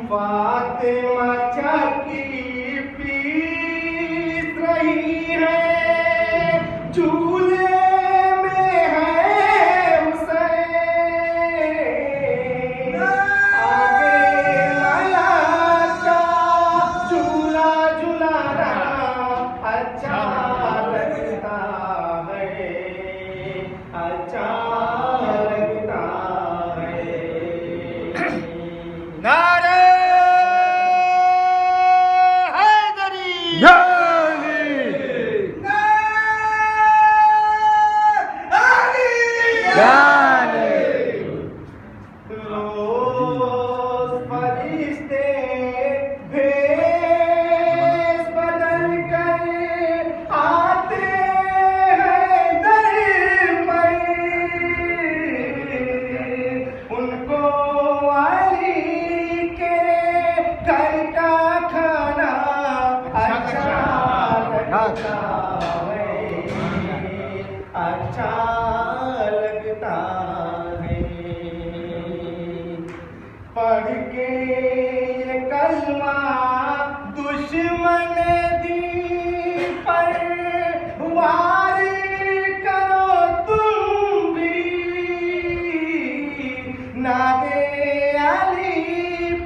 فاطمہ چکی پیس رہی ہے، جھولے میں ہے حسین، آگے ملاکا جھولا جھولانا اچھا لگتا ہے، اچھا لگتا ہے۔ نعرہ حیدری، روز فرشتے بھیس بدل کر آتے ہیں در پر، ان کو علی کے گھر کا کھانا اچھا لگتا ہے، اچھا لگتا ہے۔ پڑھ کے یہ کلمہ دشمن دین پر وار کرو تم بھی، نادے علی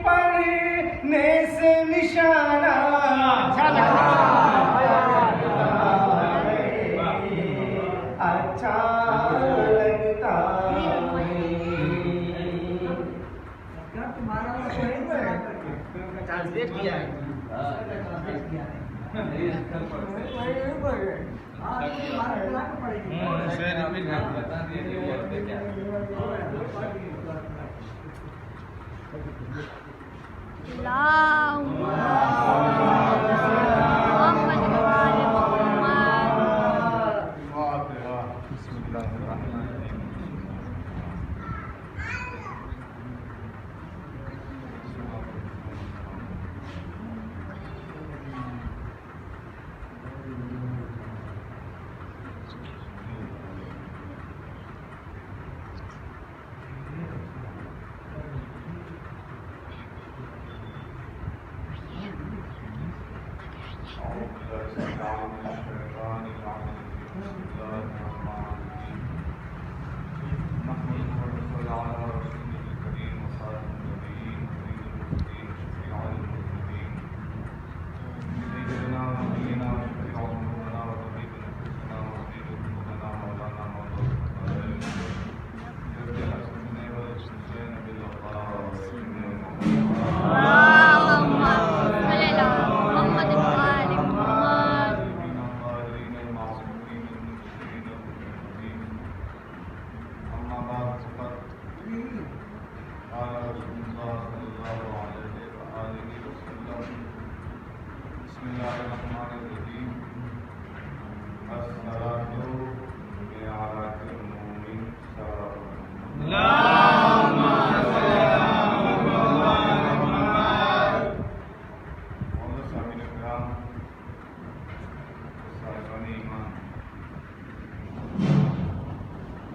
پڑھنے سے نشانہ اچھا لگتا ہے، اچھا لگتا ہے۔ ٹرانسلیٹ کیا ہے۔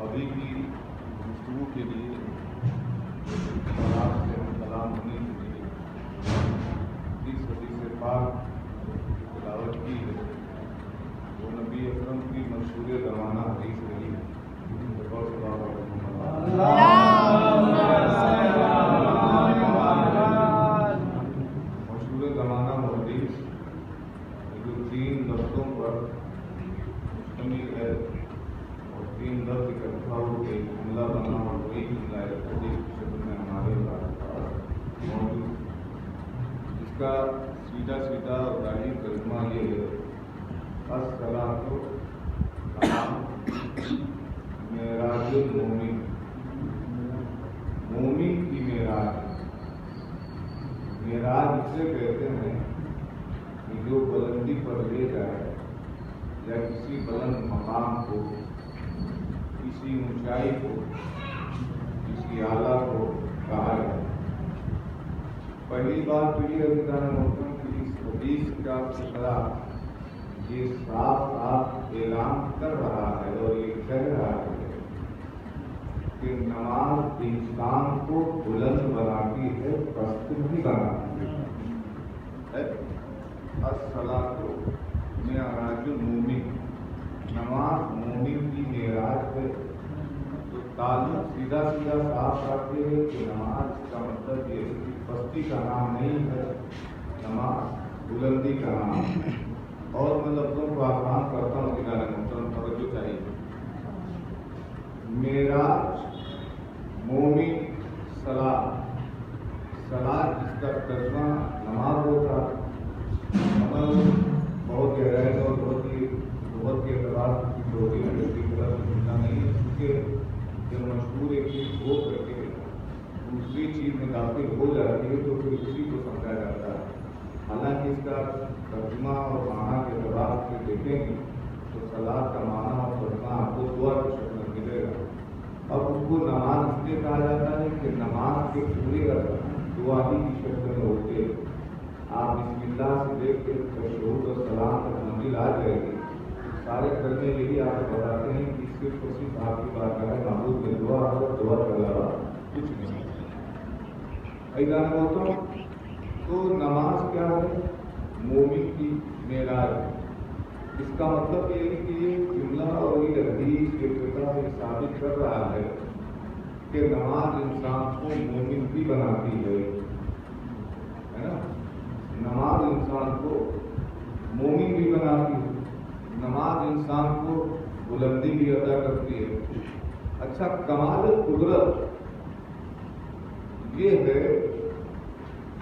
ابھی کی گفتگو کے لیے کلام ہونے کے لیے اس حدیث پاک تلاوت کی ہے، وہ نبی اکرم کی مشہور روانہ حدیث رہی ہے۔ مشہور زمانہ و حدیث جو 3 لفظوں پر مشتمل ہے اور 3 لفظ اکٹھا ہو کے جملہ بنا اور وہی جملہ حدیث کی شکل میں ہمارے پاس موجود، اس کا سیدھا ظاہری ترجمہ یہ ہے: الصلاۃ معراج المومن، مومن کی معراج۔ معراج اسے کہتے ہیں کہ جو بلندی پر لے جائے یا کسی بلند مقام کو، کسی اونچائی کو، کسی اعلیٰ کو کہا جائے۔ پہلی بات تو یہ بتانا ہوتا ہے کہ اس حدیث کا فقرہ یہ صاف اعلان کر رہا ہے اور یہ کہہ رہا ہے کہ نماز انسان کو بلند بناتی ہے، پست نہیں بناتی ہے۔ الصلاۃ معراج المومن، نماز مومن کی معراج ہے۔ تو تعلق سیدھا سیدھا صاف کرتے ہیں کہ نماز کا مطلب یہ ہے کہ پستی کا نام نہیں ہے، نماز بلندی کا نام ہے۔ اور میں لفظوں کو آسان کرتا ہوں، محترم توجہ چاہیے۔ معراج، مومن، صلاۃ، صلاۃ جس کا ترجمہ نماز ہوتا، بہت گہرائی اور بہت کے اعتبار سے ہوتی ہے، نہیں ہے، کیونکہ جب مشہور ایک چیز ہو کر کے دوسری چیز میں داخل ہو جاتی ہے تو پھر اسی کو سمجھا جاتا ہے۔ حالانکہ اس کا ترجمہ اور معنی کے اعتبار سے دیکھیں گے تو صلاۃ کا معنی اور ترجمہ آپ کو دعا کے شکل میں ملے گا۔ اب اس کو نماز اس لیے کہا جاتا ہے کہ نماز کے پورے دعا ہی کی شکل میں ہوتے ہیں۔ آپ بسم اللہ سے دیکھ کے تشہد اور سلام تک منزل آ جائے گی، سارے کرنے یہی آپ کو بتاتے ہیں کہ صرف اور صرف آپ کی بارگاہ معبود میں دعا اور دعا کے علاوہ کچھ نہیں۔ ایضاً بولتا ہوں تو نماز کیا ہے؟ مومن کی معراج۔ اس کا مطلب یہ ہے کہ یہ جملہ اور یہ حدیث یہ کتاب یہ ثابت کر رہا ہے کہ نماز انسان کو مومن بھی بناتی ہے نا؟ نماز انسان کو مومن بھی بناتی ہے، نماز انسان کو بلندی بھی عطا کرتی ہے۔ اچھا، کمال قدرت یہ ہے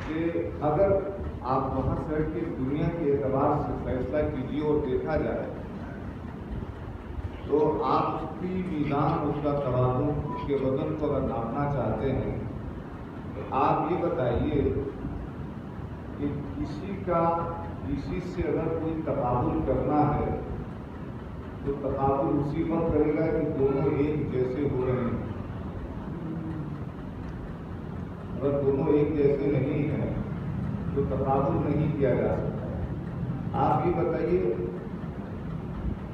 کہ اگر آپ وہاں سے ہٹ کے دنیا کے اعتبار سے فیصلہ کیجیے اور دیکھا جائے تو آپ اس کی میزان، اس کا توازن، اس کے وزن کو اگر ناپنا چاہتے ہیں تو آپ یہ بتائیے کہ کسی سے اگر کوئی تقابل کرنا ہے تو تقابل اسی وقت کرے گا کہ دونوں ایک جیسے ہو رہے ہیں۔ اگر دونوں ایک جیسے نہیں ہیں تو تقابل نہیں کیا جا سکتا۔ آپ یہ بتائیے،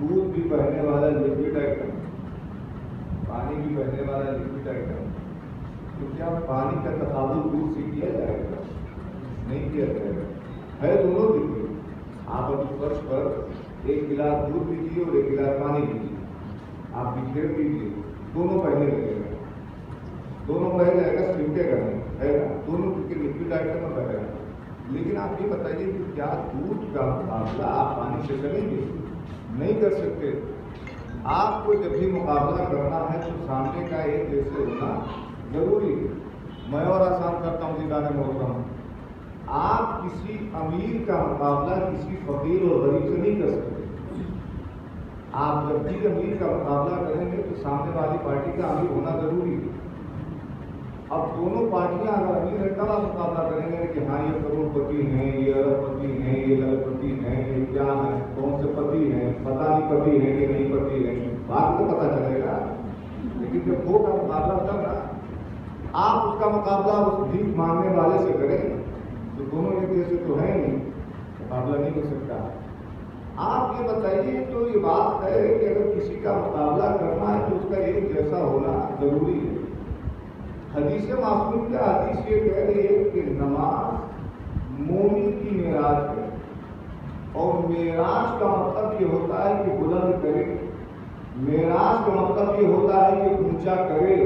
دودھ بھی بہنے والا لکوڈ آئٹم، پانی بھی بہنے والا لکوڈ آئٹم، تو کیا پانی کا تقابل دودھ سے کیا جائے گا؟ نہیں کیا جائے گا، ہے دونوں لکوڈ۔ آپ ابھی فرش پر ایک گلاس دودھ لیجیے اور ایک گلاس پانی لیجیے، آپ بکھیر دیجیے، دونوں بہنے لگے گا، دونوں بہ جائے گا، سمٹے گا نہیں، ہے نا؟ دونوں کے لکوڈ آئٹم میں بہے گا۔ لیکن آپ یہ بتائیے کہ کیا دودھ کا مقابلہ آپ پانی سے کریں گے؟ نہیں کر سکتے۔ آپ کو جب بھی مقابلہ کرنا ہے تو سامنے کا ایک جیسے ہونا ضروری ہے۔ میں اور آسان کرتا ہوں دیدار محترم، آپ کسی امیر کا مقابلہ کسی فقیر اور غریب سے نہیں کر سکتے۔ آپ جب بھی امیر کا مقابلہ کریں گے تو سامنے والی پارٹی کا امیر ہونا ضروری ہے۔ اب دونوں پارٹیاں اگر امیر ہے تب آپ مقابلہ کریں گے کہ ہاں یہ کروڑ پتی ہیں، یہ ارب پتی ہیں، یہ لکھ پتی ہیں، یہ کیا ہے، کون سے پتی ہیں، پتہ نہیں پتی ہیں کہ نہیں پتی ہیں، بات کو پتہ چلے گا۔ لیکن جب وہ کا مقابلہ تب نا، آپ اس کا مقابلہ اس بھیک مانگنے والے سے کریں تو دونوں ایک جیسے تو ہیں نہیں، مقابلہ نہیں ہو سکتا۔ آپ یہ بتائیے، تو یہ بات ہے کہ اگر کسی کا مقابلہ کرنا ہے تو اس کا ایک جیسا ہونا ضروری ہے۔ حدیث معصوم کا حدیث یہ کہہ رہی ہے کہ نماز مومن کی معراج ہے، اور معراج کا مطلب یہ ہوتا ہے کہ بلند کرے، معراج کا مطلب یہ ہوتا ہے کہ اونچا کرے،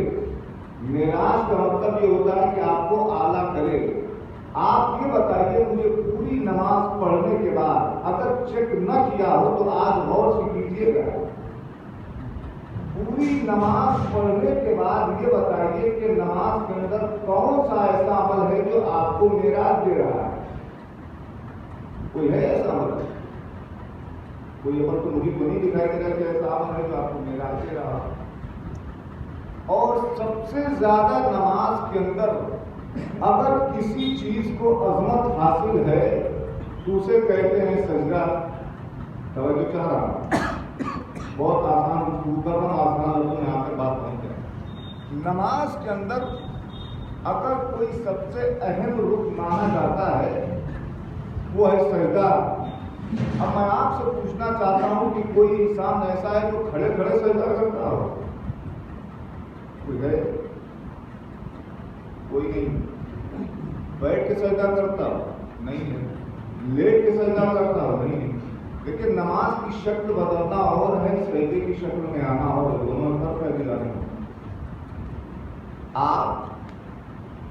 معراج کا مطلب یہ ہوتا ہے کہ آپ کو اعلیٰ کرے۔ آپ یہ بتائیے مجھے، پوری نماز پڑھنے کے بعد اگر چیک نہ کیا ہو تو آج غور سے کیجیے گا، پوری نماز پڑھنے کے بعد یہ بتائیے کہ نماز کے اندر کون سا ایسا عمل ہے جو آپ کو معراج دے رہا ہے؟ کوئی ہے ایسا عمل؟ کوئی عمل تو مجھے نہیں دکھائی دے رہا کہ ایسا عمل ہے جو آپ کو معراج دے رہا ہے۔ اور سب سے زیادہ نماز کے اندر اگر کسی چیز کو عظمت حاصل ہے تو اسے کہتے ہیں سجدہ۔ توجہ چاہ رہا ہوں، بہت آسان گفتگو کر رہا ہوں، آسان لفظوں میں آ کر بات نہیں کریں۔ نماز کے اندر اگر کوئی سب سے اہم رکن مانا جاتا ہے وہ ہے سجدہ۔ اب میں آپ سے پوچھنا چاہتا ہوں کہ کوئی انسان ایسا ہے جو کھڑے کھڑے سجدہ کرتا ہو؟ کوئی ہے؟ کوئی نہیں. بیٹھ کے سجدہ کرتا ہو نہیں ہے, لیٹ کے سجدہ کرتا ہو نہیں ہے. لیکن نماز کی شکل بدلنا اور ہے, سجدے کی شکل میں آنا اور, دونوں فرق ہے دلانے. آپ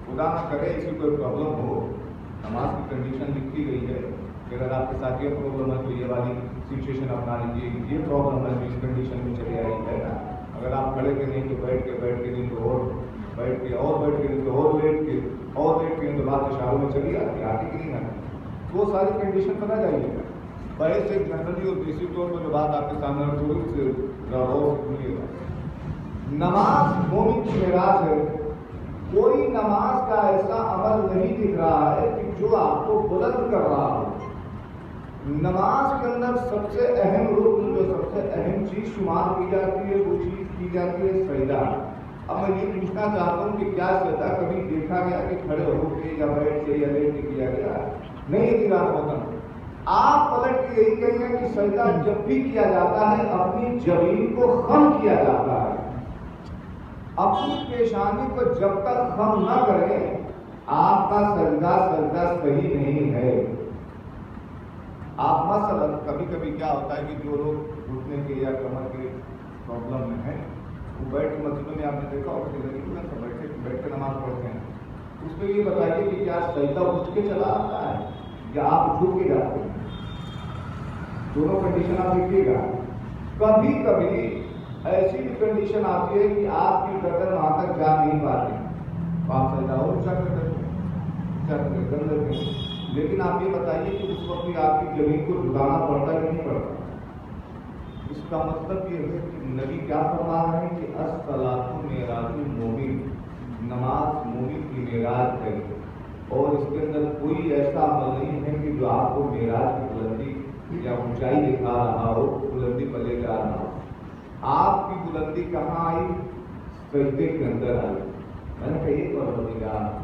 خدا نہ کرے اسی کوئی پرابلم ہو, نماز کی کنڈیشن لکھی گئی ہے کہ اگر آپ کے ساتھ یہ پرابلم ہے تو یہ والی سچویشن اپنا لیجیے, یہ پرابلم ہے تو اس کنڈیشن میں چلی آئی ہے. اگر آپ کھڑے کے نہیں تو بیٹھ کے نہیں تو اور بیٹھ کے, اور بیٹھ کے نہیں تو اور لیٹ کے, اور لیٹ کے نہیں تو بات اشاروں میں چلی آتی کہ نہیں آتی. وہ ساری کنڈیشن بنا جائیے گا. بحث سے جنرلی اور بیسک طور پر جو بات آپ کے سامنے تھوڑی سے سنیے گا. نماز مومن کی معراج ہے. کوئی نماز کا ایسا عمل نہیں دکھ رہا ہے کہ جو آپ کو بلند کر رہا ہو. نماز کے اندر سب سے اہم رکن, جو سب سے اہم چیز شمار کی جاتی ہے, وہ چیز کی جاتی ہے سجدہ. اب میں یہ پوچھنا چاہتا ہوں کہ کیا سجدہ کبھی دیکھا گیا کہ کھڑے ہو کے یا بیٹھ کے یا لیٹ کے کیا گیا؟ نہیں. یہ بات ہوتا آپ پلٹ کے یہی کہیں گے کہ سجدہ جب بھی کیا جاتا ہے اپنی جبین کو خم کیا جاتا ہے. اپنی پیشانی کو جب تک خم نہ کریں آپ کا سجدہ صحیح نہیں ہے. آپ مثلا کبھی کبھی کیا ہوتا ہے کہ جو لوگ گھٹنے کے یا کمر کے پرابلم میں ہیں وہ بیٹھ کے مسجدوں میں آپ نے دیکھا ہوگا بیٹھ کے نماز پڑھتے ہیں. اس پہ یہ بتائیے کہ کیا سجدہ اٹھ کے چلا آتا ہے یا آپ جھک کے جاتے ہیں؟ دونوں کنڈیشن آپ دیکھیے گا. کبھی کبھی ایسی بھی کنڈیشن آتی ہے کہ آپ کی گردن وہاں تک جا نہیں پاتی, آپ سجدہ اور اونچا کر دیتے ہیں. لیکن آپ یہ بتائیے کہ اس وقت بھی آپ کی زمین کو جھکانا پڑتا ہے کہ نہیں پڑتا؟ اس کا مطلب یہ ہے کہ نبی کیا فرما رہے ہیں کہ الصلاۃ معراج المومن, نماز مومن کی معراج ہے. اور اس کے اندر کوئی ایسا عمل نہیں ہے کہ جو آپ کو معراج کی بلندی یا اونچائی دکھا رہا ہو, بلندی پر لے جا رہا ہو. آپ کی بلندی کہاں آئی؟ سجدے کے اندر آئی. میں نے کہا یہ پروردگار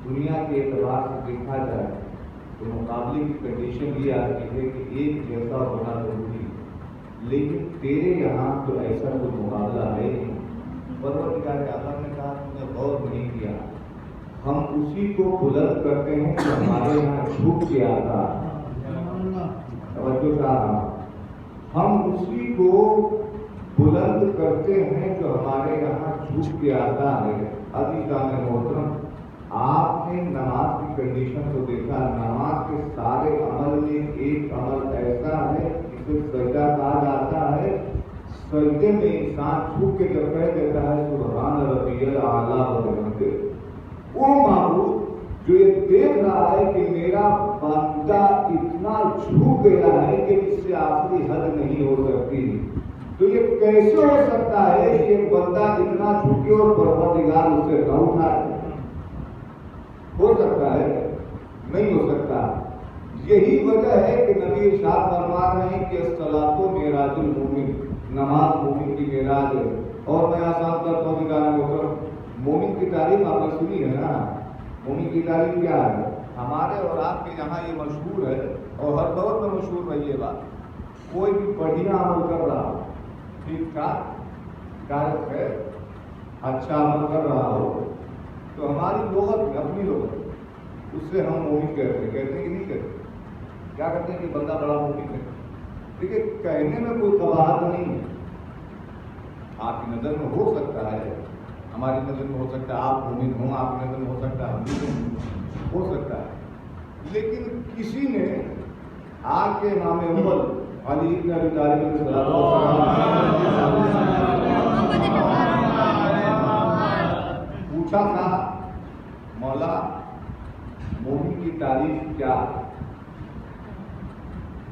دنیا کے اعتبار سے دیکھا جائے تو مقابلے کی کنڈیشن یہ آتی ہے کہ ایک جیسا ہونا ضروری, لیکن تیرے یہاں تو ایسا کوئی مقابلہ ہے نہیں. پروردگار اعظم نے کہا تم نے غور نہیں کیا, ہم اسی کو بلند کرتے ہیں جو ہمارے یہاں جھک کے آتا ہے. توجہ چاہ رہا ہوں, ہم اسی کو بلند کرتے ہیں جو ہمارے یہاں جھک کے آتا ہے. عزیزان محترم, آپ نے نماز کی کنڈیشن کو دیکھا. نماز کے سارے عمل میں ایک عمل ایسا ہے جسے سجدہ کہا جاتا ہے. سجدے میں انسان جھک کے جب کہہ دیتا ہے سبحان ربی الاعلی و بحمدہ, وہ معبود جو یہ دیکھ رہا ہے کہ میرا بندہ اتنا جھک گیا ہے کہ اس سے آخری حد نہیں ہو سکتی, تو یہ کیسے ہو سکتا ہے کہ ایک بندہ اتنا جھکے اور پروردگار اس سے نہ اٹھائے؟ ہو سکتا ہے؟ نہیں ہو سکتا. یہی وجہ ہے کہ نبی ارشاد فرما رہے ہیں کہ الصلاۃ معراج المومن, نماز مومن کی معراج ہے. اور میں آسان کرتا ہوں کہ مومن کی تعریف آپ نے سنی ہے نا. مومن کی تعریف کیا ہے؟ ہمارے اور آپ کے یہاں یہ مشہور ہے اور ہر دور میں مشہور رہی ہے بات. کوئی بھی بڑھیا عمل کر رہا ہو, ٹھیک ٹھاک کارک ہے, اچھا عمل کر رہا ہو, تو ہماری لغت میں, اپنی لغت اس سے ہم مومن کہتے ہیں کہ نہیں کہتے. کیا کہتے ہیں کہ بندہ بڑا مومن ہے. دیکھیے کہنے میں کوئی قباحت نہیں ہے. آپ کی نظر میں ہو سکتا ہے, ہماری نظر میں ہو سکتا ہے آپ مومن ہوں, آپ کی نظر میں ہو سکتا ہے ہم ہو سکتا ہے. لیکن کسی نے آ کے امام اول علی بن ابی طالب پوچھا تھا مولا مومن کی تعریف کیا ہے؟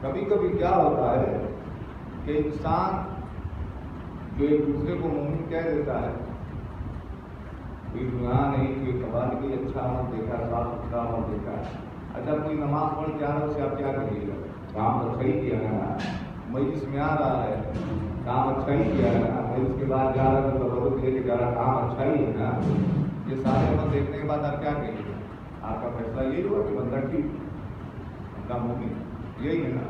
کبھی کبھی کیا ہوتا ہے کہ انسان جو ایک دوسرے کو مومن کہہ دیتا ہے, کوئی گناہ نہیں, کوئی قبال کوئی اچھا عمل دیکھا, صاف ستھرا عمل دیکھا. اچھا کوئی نماز پڑھ کے آ رہا ہے, اسے آپ کیا کریے گا؟ کام اچھا ہی کیا ہے نا, مجلس میں آ رہا ہے, کام اچھا ہی کیا ہے نا, مجلس کے بعد جا رہا ہے تو ضرورت لے کے جا رہا, کام اچھا ہی ہے نا. یہ سارے عمل دیکھنے کے بعد آپ کیا کہیں گے؟ آپ کا فیصلہ یہی ہوا کہ بندہ ٹھیک, بندہ مومن, یہی ہے نا.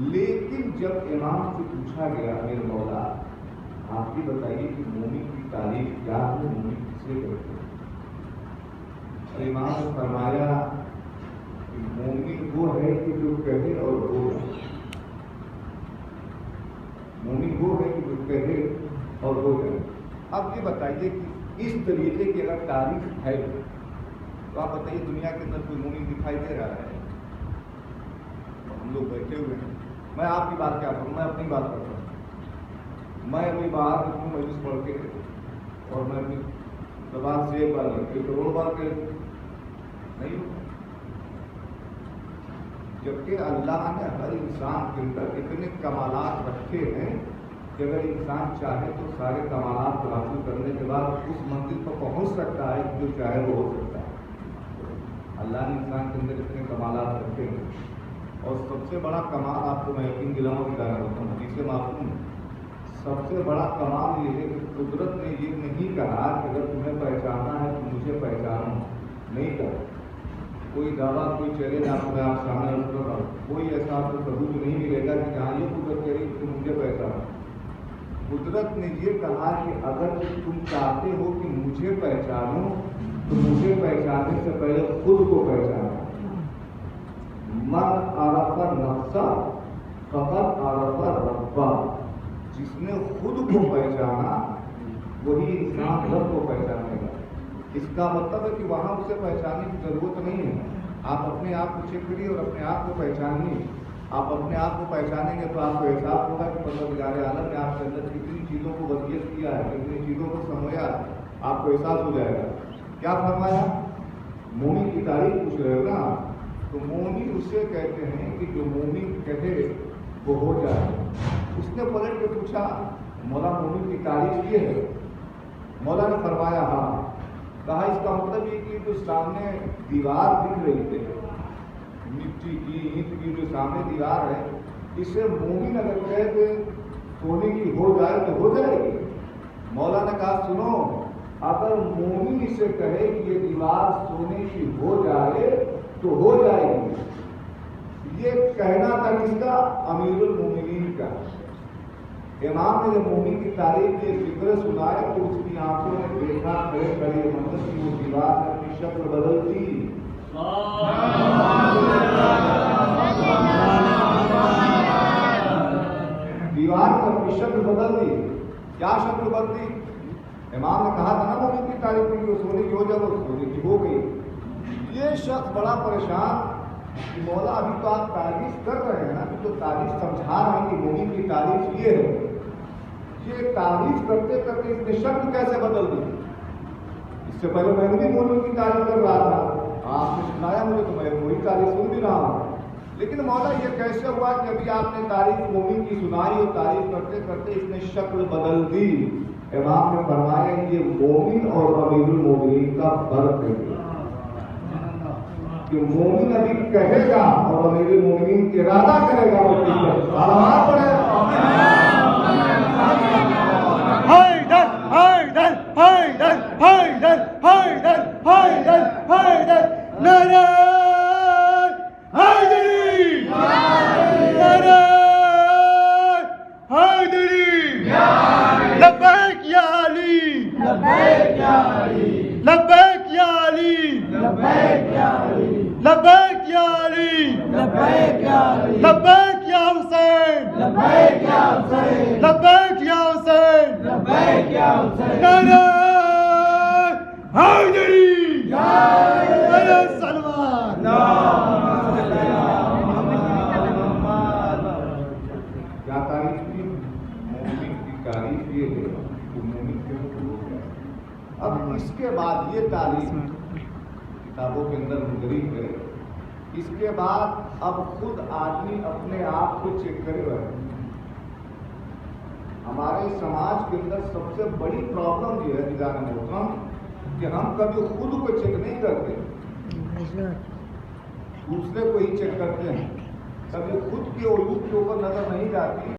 لیکن جب امام سے پوچھا گیا میرے مولا آپ یہ بتائیے کہ مومن کی تعریف کیا ہے، مومن کسے کہتے ہیں؟ اور امام نے فرمایا کہ مومن وہ ہے کہ جو کہے اور ہو جائے، مومن وہ ہے کہ جو کہے اور ہو جائے۔ اب یہ بتائیے کہ اس طریقے کی اگر تعریف ہے تو آپ بتائیے دنیا کے اندر کوئی مومن دکھائی دے رہا ہے؟ ہم لوگ بیٹھے ہوئے ہیں، میں آپ کی بات کیا کروں، میں اپنی بات کرتا ہوں، میں اپنی بات اپنی مجلس پڑھ کے اور میں اپنی زبان سے ایک بار لڑ کے کروڑ بار کہ نہیں ہوتا، جبکہ اللہ نے ہر انسان کے اندر اتنے کمالات رکھے ہیں کہ اگر انسان چاہے تو سارے کمالات کو حاصل کرنے کے بعد اس منزل پر پہنچ سکتا ہے جو چاہے وہ ہو سکتا ہے۔ اللہ نے انسان کے اندر اتنے کمالات رکھے ہیں، اور سب سے بڑا کمال آپ کو میں یقین دلاؤں کی جانا ہوتا ہوں، حدیث معصوم سب سے بڑا کمال یہ ہے کہ قدرت نے یہ نہیں کہا کہ اگر تمہیں پہچاننا ہے تو مجھے پہچانو، نہیں کہا۔ کوئی دعویٰ کوئی چیلنج آپ کو آپ سامنے رکھ رہا ہوں، کوئی ایسا آپ کو ثبوت نہیں ملے گا کہ جہاں یہ قدرت کہہ رہی کہ تم مجھے پہچانو۔ قدرت نے یہ کہا کہ اگر تم چاہتے ہو کہ مجھے پہچانو تو مجھے پہچاننے سے پہلے خود کو پہچانو۔ من عرف نفسہ فقط عرف ربہ، جس نے خود کو پہچانا وہی انسان رب کو پہچانے گا۔ اس کا مطلب ہے کہ وہاں اسے پہچاننے کی ضرورت نہیں ہے، آپ اپنے آپ کو چیک کریے اور اپنے آپ کو پہچانیے۔ آپ اپنے آپ کو پہچانیں گے تو آپ کو احساس ہوگا کہ پروردگار عالم نے آپ کے اندر کتنی چیزوں کو وصیت کیا ہے، کتنی چیزوں کو سمجھا ہے، آپ کو احساس ہو جائے گا۔ کیا فرمایا؟ مومن کی تعریف پوچھ رہے ہو نا، تو مومن اسے کہتے ہیں کہ جو مومن کہے وہ ہو جائے۔ اس نے پلٹ کے پوچھا مولا مومن کی تعریف یہ ہے؟ مولا نے فرمایا ہاں۔ کہا اس کا مطلب یہ کہ جو سامنے دیوار دکھ رہی تھی مٹی کی اینٹ کی، جو سامنے دیوار ہے، اسے مومن اگر کہے کہ سونے کی ہو جائے تو ہو جائے گی۔ مولا نے کہا سنو، اگر مومن اسے کہے کہ یہ دیوار سونے کی ہو جائے تو ہو جائے گی۔ یہ کہنا تھا کس کا؟ امیر المومنین کا۔ امام نے جب مومن کی تعریف کے ذکر سنایا تو اس کی آنکھوں نے دیکھا کھڑے کھڑے منظر کی وہ دیوار میں اپنی شکل بدلتی۔ دیوار میں اپنی شکل بدل دی۔ کیا شکل بدلی؟ امام نے کہا تھا نا مومن کی تعریف میں کہ وہ سونے کی ہو جائے، وہ سونے کی ہو گئی۔ یہ شخص بڑا پریشان کہ مولا ابھی تو آپ تعریف کر رہے ہیں نا، ابھی تو تعریف سمجھا رہے ہیں کہ مومن کی تعریف یہ ہے، یہ تعریف کرتے کرتے اس نے شکل کیسے بدل دی؟ اس سے پہلے میں بھی مومن کی تعریف کر رہا تھا، آپ نے سنایا مجھے تو میں وہی تعریف سن بھی رہا ہوں، لیکن مولا یہ کیسے ہوا کہ ابھی آپ نے تعریف مومن کی سنائی اور تعریف کرتے کرتے اس نے شکل بدل دی؟ امام نے فرمایا یہ مومن اور امیر المومنین کا فرق ہے کہ مومن ابھی کہے گا اور امیر المومنین ارادہ کرے گا۔ وہ حیدر حیدر حیدر حیدر حیدر حیدر حیدر نعرہ حیدری، نعرہ حیدری، لبیک یا علی، لبیک یا علی، لبیک یا علی، لبیک یا علی، لبیک یا علی، لبیک یا علی، لبیک یا حسین، لبیک یا حسین، لبیک یا حسین، لبیک یا حسین، نعرہ حیدری، نعرہ سلمان، کیا تعریف کی؟ مومن کی تعریف یہ ہے کہ مومن کے ہو جائے۔ اب اس کے بعد یہ تعریف کتابوں کے اندر مندرج ہے، اس کے بعد اب خود آدمی اپنے آپ کو چیک کرے گا۔ ہمارے سماج کے اندر سب سے بڑی پرابلم یہ ہے نگران محترم کہ ہم کبھی خود کو چیک نہیں کرتے، دوسرے کو ہی چیک کرتے ہیں، کبھی خود کے عیوب کے اوپر نظر نہیں جاتی۔